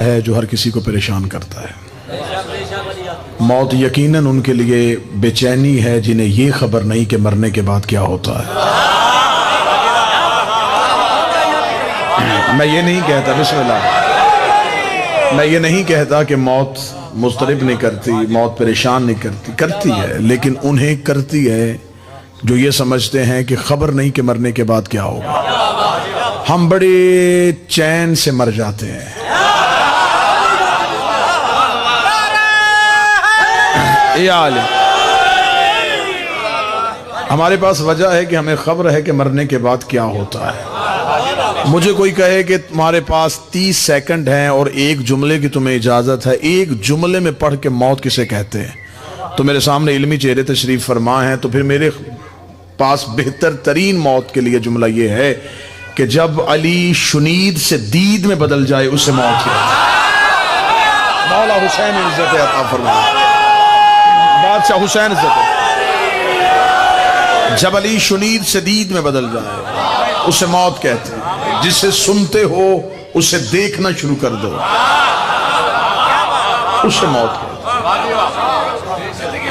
है जो हर किसी को परेशान करता है। मौत यकीनन उनके लिए बेचैनी है जिन्हें ये खबर नहीं कि मरने के बाद क्या होता है। मैं ये नहीं कहता, बिस्मिल्लाह, मैं ये नहीं कहता कि मौत मुस्तरिब नहीं करती, मौत परेशान नहीं करती, करती है, लेकिन उन्हें करती है जो ये समझते हैं कि खबर नहीं कि मरने के बाद क्या होगा। हम बड़े चैन से मर जाते हैं। हमारे पास वजह है कि हमें खबर है कि मरने के बाद क्या होता है। मुझे कोई कहे कि तुम्हारे पास 30 सेकंड हैं और एक जुमले की तुम्हें इजाजत है, एक जुमले में पढ़ के मौत किसे कहते हैं, तो मेरे सामने इल्मी चेहरे तशरीफ फरमा है, तो फिर मेरे पास बेहतर तरीन मौत के लिए जुमला ये है कि जब अली शुनीद से दीद में बदल जाए उसे मौत कहते हैं। मौला हुसैन इज्जत अता फरमाए, बादशाह हुसैन इज्जत, जब अली शुनीद से दीद में बदल जाए उसे मौत कहते हैं। जिसे सुनते हो उसे देखना शुरू कर दो, उसे मौत कहते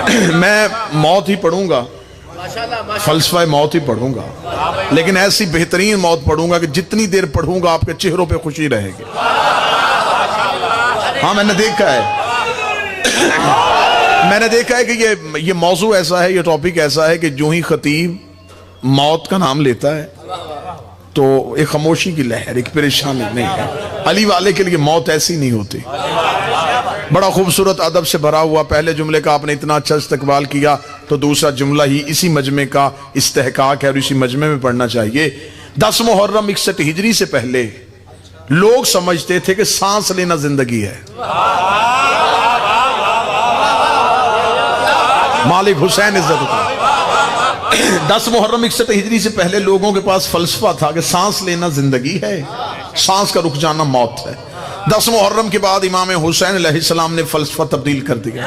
हैं। मैं मौत ही पढ़ूंगा, फलसफा मौत ही पढ़ूंगा, लेकिन ऐसी बेहतरीन मौत पढ़ूंगा कि जितनी देर पढ़ूंगा आपके चेहरों पे खुशी रहेगी। हाँ, मैंने देखा है कि ये मौजू ऐसा है, ये टॉपिक ऐसा है कि जो ही खतीब मौत का नाम लेता है तो एक खामोशी की लहर, एक परेशानी नहीं है। अली वाले के लिए मौत ऐसी नहीं होती। बड़ा खूबसूरत अदब से भरा हुआ पहले जुमले का आपने इतना अच्छा इस्तकबाल किया, तो दूसरा जुमला ही इसी मजमे का इस्तेहकाक है और इसी मजमे में पढ़ना चाहिए। 10 मुहर्रम 61 हिजरी से पहले लोग समझते थे कि सांस लेना जिंदगी है। मालिक हुसैन इज्जत का 10 मुहर्रम 61 हिजरी से पहले लोगों के पास फलसफा था कि सांस लेना जिंदगी है, सांस का रुक जाना मौत है। 10 मुहर्रम के बाद इमाम हुसैन अलैहिस्सलाम ने फलसफा तब्दील कर दिया।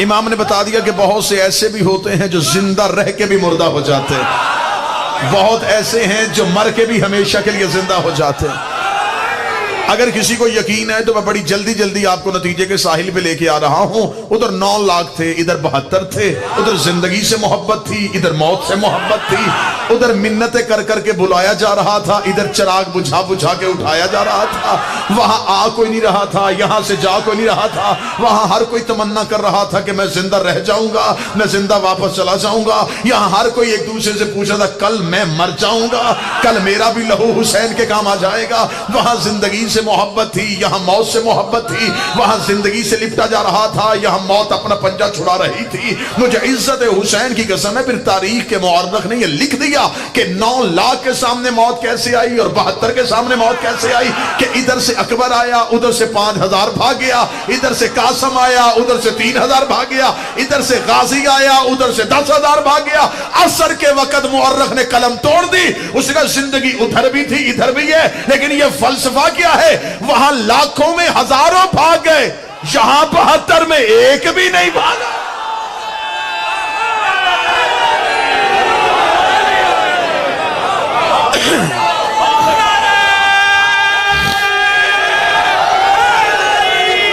इमाम ने बता दिया कि बहुत से ऐसे भी होते हैं जो जिंदा रह के भी मुर्दा हो जाते हैं, बहुत ऐसे हैं जो मर के भी हमेशा के लिए जिंदा हो जाते हैं। अगर किसी को यकीन है तो मैं बड़ी जल्दी जल्दी आपको नतीजे के साहिल पे लेके आ रहा हूं। उधर 9 लाख थे, इधर 72 थे। उधर जिंदगी से मोहब्बत थी, इधर मौत से मोहब्बत थी। उधर मिन्नतें कर करके बुलाया जा रहा था, इधर चिराग बुझा बुझा के उठाया जा रहा था। वहां आ कोई नहीं रहा था, यहां से जा कोई नहीं रहा था। वहां हर कोई तमन्ना कर रहा था कि मैं जिंदा रह जाऊंगा, मैं जिंदा वापस चला जाऊंगा। यहां हर कोई एक दूसरे से पूछा था कल मैं मर जाऊंगा, कल मेरा भी लहू हुसैन के काम आ जाएगा। वहां जिंदगी से मोहब्बत थी, यहां मौत से मोहब्बत थी। वहां जिंदगी से लिपटा जा रहा था, यहां मौत अपना पंजा छुड़ा रही थी। मुझे इज्जत हुसैन की कसम है, फिर तारीख के मुअर्रिख ने यह लिख दिया कि 9 लाख के सामने मौत कैसे आई और 72 के सामने मौत कैसे आई। कि इधर से अकबर आया, उधर से 5000 भाग गया, इधर से कासम आया, उधर से 3000 भाग गया, इधर से गाजी आया, उधर से 10,000 भाग गया। असर के वक्त मुअर्रिख ने कलम तोड़ दी, उसने जिंदगी उधर भी थी इधर भी है। लेकिन यह फलसफा क्या है, वहां लाखों में हजारों भाग गए, यहां 72 में एक भी नहीं भागा।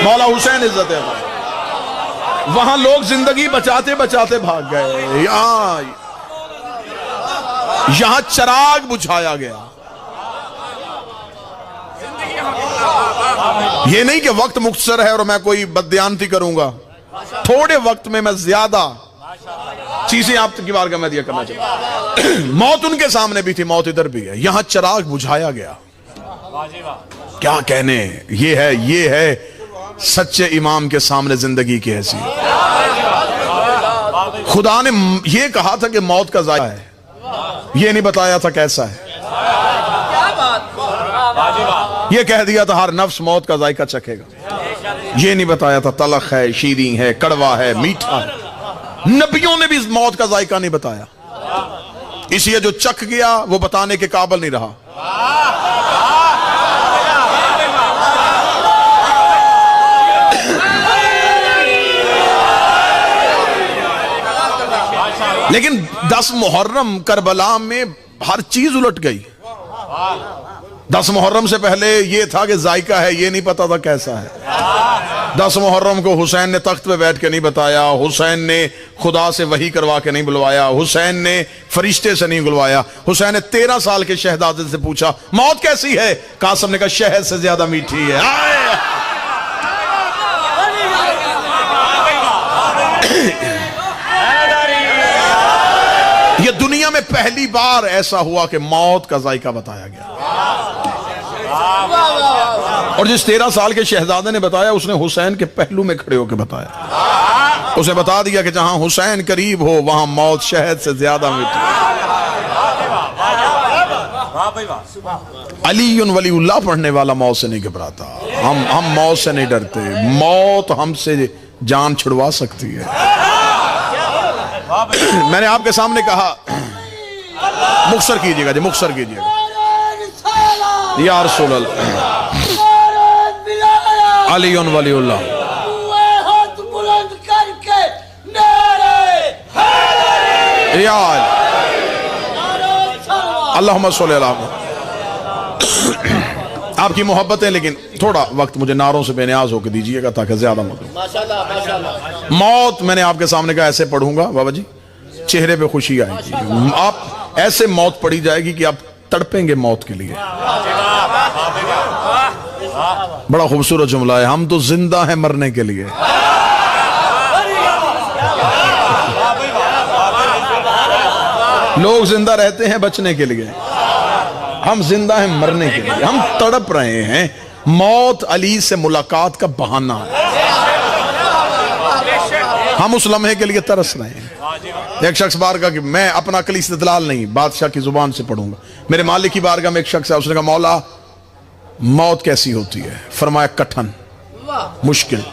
मौला हुसैन इज्जत है। वहां लोग जिंदगी बचाते बचाते भाग गए, यहां चिराग बुझाया गया। ये नहीं कि वक्त मुख्तसर है और मैं कोई बददियानती करूंगा, थोड़े वक्त में मैं ज्यादा चीजें आपकी बारगाह में दिया करना चाहिए। मौत उनके सामने भी थी, मौत इधर भी है, यहां चिराग बुझाया गया। क्या कहने, ये है सच्चे इमाम के सामने जिंदगी की हैसियत। खुदा ने यह कहा था कि मौत का जायका है, यह नहीं बताया था कैसा है। यह कह दिया था हर नफ्स मौत का जायका चखेगा, यह नहीं बताया था तलख है, शीरीं है, कड़वा है, मीठा है। नबियों ने भी मौत का जायका नहीं बताया, इसलिए जो चख गया वो बताने के काबिल नहीं रहा। लेकिन 10 मुहर्रम करबला में हर चीज उलट गई। 10 मुहर्रम से पहले ये था कि जायका है, ये नहीं पता था कैसा है। 10 मुहर्रम को हुसैन ने तख्त पे बैठ के नहीं बताया, हुसैन ने खुदा से वही करवा के नहीं बुलवाया, हुसैन ने फरिश्ते से नहीं बुलवाया। हुसैन ने 13 साल के शहजादे से पूछा मौत कैसी है, कासिम ने कहा शहद से ज्यादा मीठी है। ये दुनिया में पहली बार ऐसा हुआ कि मौत का जायका बताया गया। और जिस 13 साल के शहजादे ने बताया उसने हुसैन के पहलू में खड़े होकर बताया। उसे बता दिया कि जहां हुसैन करीब हो वहां मौत शहद से ज्यादा मीठी। अली वलीउल्लाह पढ़ने वाला मौत से नहीं घबराता। हम मौत से नहीं डरते। मौत हमसे जान छुड़वा सकती है। मैंने आपके सामने कहा मुखसर कीजिएगा जी, मुखसर कीजिएगा या रसूल अल्लाह। अली वलीउल्लाह अल्लाहुम्मा सल्ली अला। आपकी मोहब्बत है लेकिन थोड़ा वक्त मुझे नारों से बेनियाज होकर दीजिएगा ताकि ज्यादा मौत। मौत मैंने आपके सामने का ऐसे पढ़ूंगा बाबा जी, चेहरे पे खुशी आएगी। आप ऐसे मौत पड़ी जाएगी कि आप तड़पेंगे मौत के लिए। बड़ा खूबसूरत जुमला है, हम तो जिंदा हैं मरने के लिए। लोग जिंदा रहते हैं बचने के लिए, हम जिंदा हैं मरने के लिए। हम तड़प रहे हैं। मौत अली से मुलाकात का बहाना है। हम उस लम्हे के लिए तरस रहे हैं। एक शख्स बारगाह कि मैं अपना अकली इस्तिदलाल नहीं बादशाह की जुबान से पढ़ूंगा। मेरे मालिक की बारगाह में एक शख्स है, उसने कहा मौला मौत कैसी होती है? फरमाया कठिन, मुश्किल।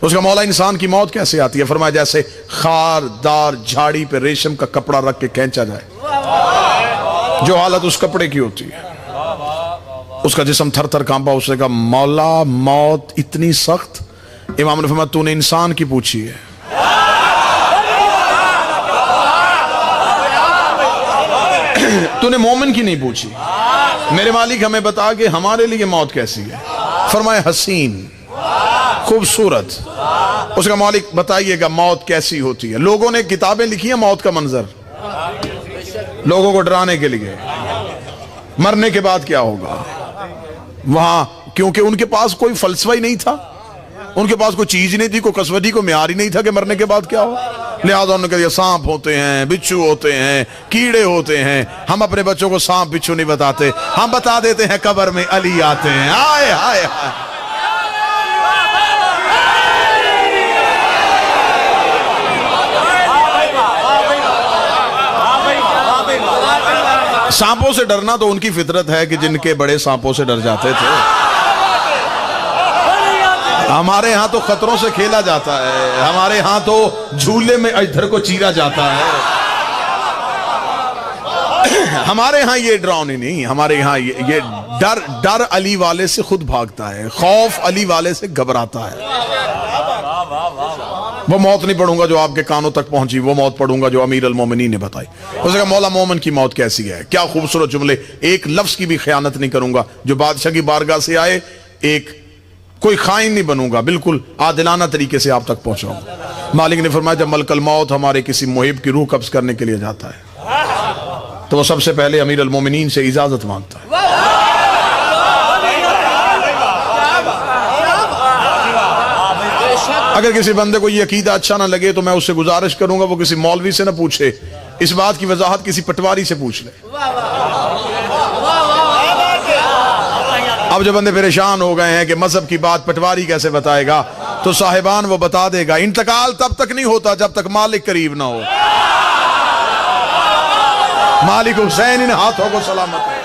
उसका मौला इंसान की मौत कैसे आती है? फरमाया जैसे खारदार झाड़ी पे रेशम का कपड़ा रख के खींचा जाए, जो हालत उस कपड़े की होती है। उसका जिस्म थर थर कांपा। उसने कहा मौला मौत इतनी सख्त? इमाम ने फरमाया तूने इंसान की पूछी है। तूने मोमिन की नहीं पूछी। मेरे मालिक हमें बता के हमारे लिए मौत कैसी है। फरमाया हसीन, खूबसूरत। उसका मालिक बताइएगा मौत कैसी होती है। लोगों ने किताबें लिखी है मौत का मंजर, लोगों को डराने के लिए। मरने के बाद क्या होगा वहां, क्योंकि उनके पास कोई फलसफा ही नहीं था, उनके पास कोई चीज नहीं थी, कोई कसवटी, कोई म्यार ही नहीं था कि मरने के बाद क्या हो। लिहाजा उन्होंने कहा सांप होते हैं, बिच्छू होते हैं, कीड़े होते हैं। हम अपने बच्चों को सांप बिच्छू नहीं बताते, हम बता देते हैं कब्र में अली आते हैं। आए हाय हाय। सांपों से डरना तो उनकी फितरत है कि जिनके बड़े सांपों से डर जाते थे। हमारे यहां तो खतरों से खेला जाता है, हमारे यहां तो झूले में इधर को चीरा जाता है। हमारे यहां ये डरावनी नहीं, हमारे यहां ये डर अली वाले से खुद भागता है, खौफ अली वाले से घबराता है। वो मौत नहीं पढ़ूंगा जो आपके कानों तक पहुंची, वो मौत पढ़ूंगा जो अमीर अल मोमिनीन ने बताई। उसने कहा मौला मोमिन की मौत कैसी है? क्या खूबसूरत जुमले। एक लफ्ज की भी खयानत नहीं करूंगा। जो बादशाह की बारगाह से आए, एक कोई खाइन नहीं बनूंगा, बिल्कुल आदिलाना तरीके से आप तक पहुंचाऊंगा। मालिक ने फरमाया जब मलकल मौत हमारे किसी मुहिब की रूह कब्ज करने के लिए जाता है तो वो सबसे पहले अमीर अल मोमिनीन से इजाजत मांगता है। अगर किसी बंदे को ये अकीदा अच्छा ना लगे तो मैं उससे गुजारिश करूंगा वो किसी मौलवी से ना पूछे, इस बात की वजाहत किसी पटवारी से पूछ ले। अब जो बंदे परेशान हो गए हैं कि मजहब की बात पटवारी कैसे बताएगा, तो साहिबान वो बता देगा। इंतकाल तब तक नहीं होता जब तक मालिक करीब ना हो। मालिक हुसैन इन हाथों को सलामत है।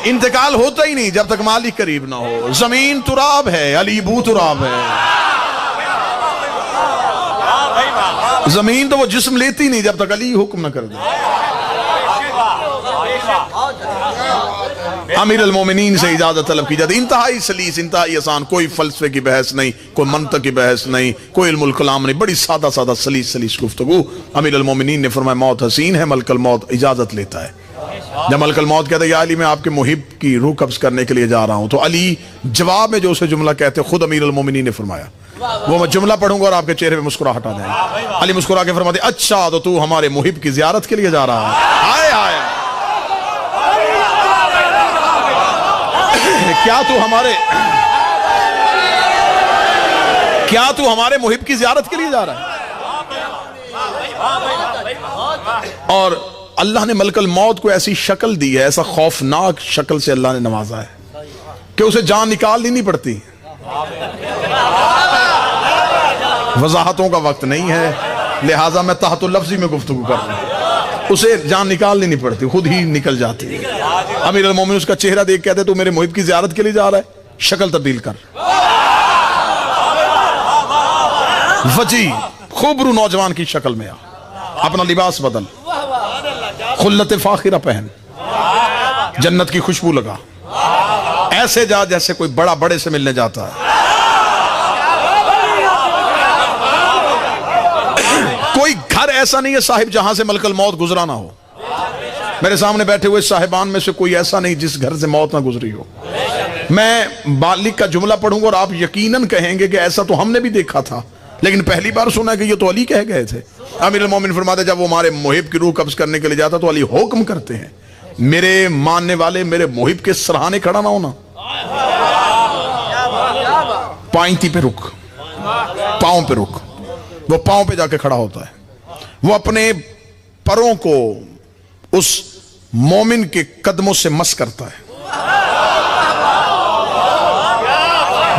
इंतकाल होता ही नहीं जब तक मालिक करीब ना हो। जमीन तुराब है, अली बू तुराब है। जमीन तो वो जिस्म लेती नहीं जब तक अली हुक्म न कर दे। अमीर अल मोमिनीन से इजाजत तलब की जाती। इंतहाई सलीस, इंतहाई आसान, कोई फलसफे की बहस नहीं, कोई मंतक की बहस नहीं, कोई इल्मुल कलाम नहीं, बड़ी सादा सादा सलीस सलीस गुफ्तगू। अमीर अल मोमिनीन ने फरमाया मौत हसीन है, मलकल मौत इजाजत लेता है। जब मलकल मौत कहते हैं या अली मैं आपके मुहिब की रूह कब्ज करने के लिए जा रहा हूं, तो अली जवाब में जो उसे जुमला कहते खुद अमीर अल मोमिनीन ने फरमाया, वो मैं जुमला पढ़ूंगा और आपके चेहरे पे मुस्कुराहट आ जाएगी। अली मुस्कुरा के फरमाते अच्छा तो तू हमारे मुहिब की जियारत के लिए जा रहा है। हाय हाय क्या तू हमारे मुहिब की जियारत के लिए जा रहा है। और अल्लाह ने मलकल मौत को ऐसी शक्ल दी है, ऐसा खौफनाक शक्ल से अल्लाह ने नवाजा है कि उसे जान निकालनी नहीं पड़ती। वजाहतों का वक्त नहीं है, लिहाजा मैं तहतुल लफ्ज़ी में गुफ्तगू कर रहा हूं। उसे जान निकालनी नहीं पड़ती, खुद ही निकल जाती है। अमीर अल मोमिन उसका चेहरा देख कहते तू मेरे मुहिब की ज़ियारत के लिए जा रहा है, शक्ल तब्दील कर। वजी खूबरू नौजवान की शक्ल में आ, अपना लिबास बदल, खुल्लत फाखिरा पहन, जन्नत की खुशबू लगा, ऐसे जा जैसे कोई बड़ा बड़े से मिलने जाता है। कोई घर ऐसा नहीं है साहिब जहां से मलकल मौत गुजरा ना हो। मेरे सामने बैठे हुए साहिबान में से कोई ऐसा नहीं जिस घर से मौत ना गुजरी हो। मैं बालिक का जुमला पढ़ूंगा और आप यकीनन कहेंगे कि ऐसा तो हमने भी देखा था, लेकिन पहली बार सुना कि ये तो अली कह गए थे। अमीर मोमिन फरमाते जब वो हमारे मुहिब की रूह कब्ज करने के लिए जाता तो अली हुक्म करते हैं मेरे मानने वाले मेरे मुहिब के सराहने खड़ा ना होना, पांती पे रुक, पांव पे रुक। वो पांव पे जाके खड़ा होता है, वो अपने परों को उस मोमिन के कदमों से मस करता है।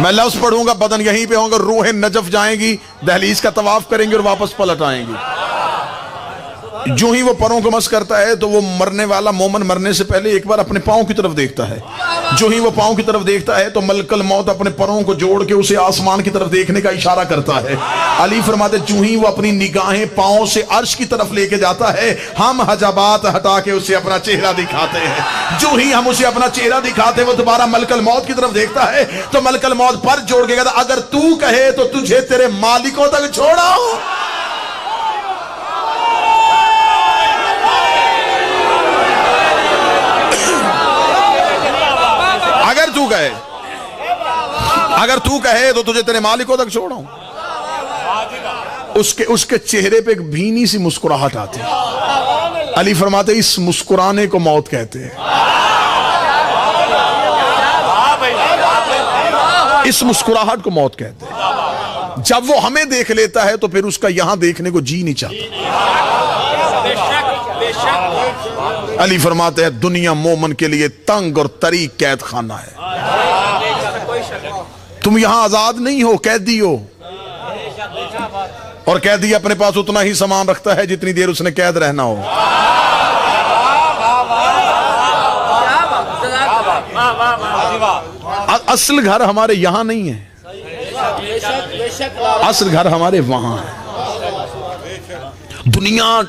मैं लफ्ज़ पढ़ूंगा, बदन यहीं पे होंगे, रूह नजफ जाएंगी, दहलीज का तवाफ करेंगे और वापस पलट आएंगी। जो ही वो परों को मस करता है तो वो मरने वाला मोमन मरने से पहले एक बार अपने पांव की तरफ देखता है। जो ही वो पांव की तरफ देखता है तो मलकल मौत अपने परों को जोड़ के उसे आसमान की तरफ देखने का इशारा करता है। अली फरमाते जो ही वो अपनी निगाहें पांव से अर्श की तरफ लेके जाता है, हम हजाबात हटा के उसे अपना चेहरा दिखाते हैं। जो ही हम उसे अपना चेहरा दिखाते वो दोबारा मलकल मौत की तरफ देखता है तो मलकल मौत पर जोड़ के कहता अगर तू कहे तो तुझे तेरे मालिकों तक छोड़ाओ। अगर तू कहे तो तुझे तेरे मालिकों तक छोड़ाऊं। उसके चेहरे पे एक भीनी सी मुस्कुराहट आती है। अली फरमाते इस मुस्कुराने को मौत कहते हैं। इस मुस्कुराहट को मौत कहते हैं। जब वो हमें देख लेता है तो फिर उसका यहां देखने को जी नहीं चाहता। अली फरमाते हैं दुनिया मोमन के लिए तंग और तरी कैद खाना है। तुम यहां आजाद नहीं हो, कैदी हो। और कैदी अपने पास उतना ही सामान रखता है जितनी देर उसने कैद रहना हो। असल घर हमारे यहां नहीं है, असल घर हमारे वहां है। दुनिया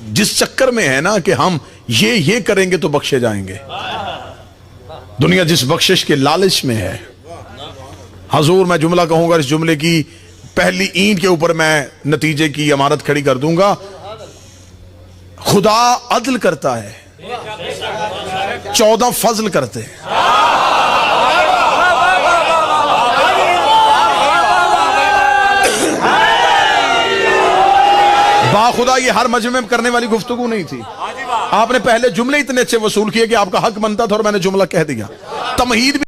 जिस चक्कर में है ना कि हम ये करेंगे तो बख्शे जाएंगे, दुनिया जिस बख्शिश के लालच में है। हजूर मैं जुमला कहूंगा, इस जुमले की पहली ईंट के ऊपर मैं नतीजे की इमारत खड़ी कर दूंगा। खुदा अदल करता है, 14 फजल करते हैं। बाखुदा ये हर मजमे में करने वाली गुफ्तगू नहीं थी। आपने पहले जुमले इतने अच्छे वसूल किए कि आपका हक बनता था और मैंने जुमला कह दिया। तमहीद